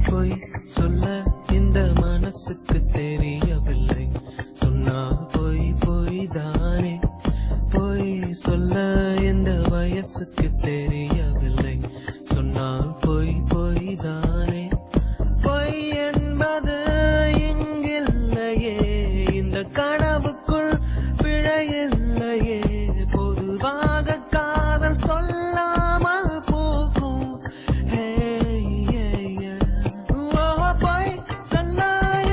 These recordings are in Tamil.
பொய் சொல்ல இந்த மனசுக்கு தெரியவில்லை. சொன்னால் பொய் பொய் தானே. பொய் சொல்ல இந்த வயசுக்கு தெரியவில்லை. சொன்னால் பொய் பொய் தானே. பொய் என்பது இங்கில்லையே, இந்த கனவுக்குள் பிழையில்லையே. பொதுவாக காதல் சொல்லாமல் போகும். பொய் சொல்ல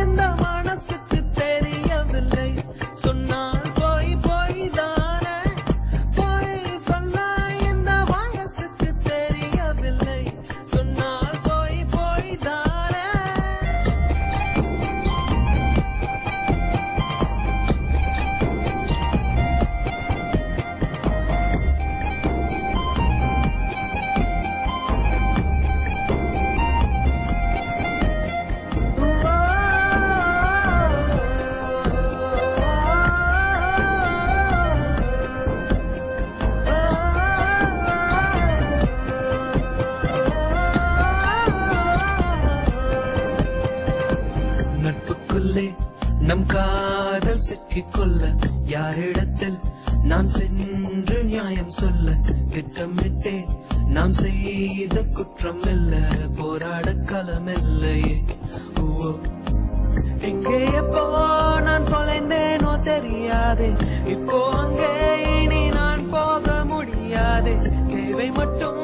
இந்த மனசுக்கு தெரியவில்லை. சொன்னால் பொய் பொய் தானே. பொய் சொல்ல இந்த வயசுக்கு தெரியவில்லை. சொன்னால் பொய் பொய் தானே. நட்புக்குள்ளே நம் காதல் சிக்கிக்கொள்ள யாரிடத்தில் நான் சென்று நியாயம் சொல்ல? திட்டமிட்டேன் நாம் செய்த குற்றம் இல்ல, போராட களம் இல்லையே. எங்கே எப்போ நான் தொலைந்தேனோ தெரியாதே. இப்போ அங்கே இனி நான் போக முடியாதே. தேவை மட்டும்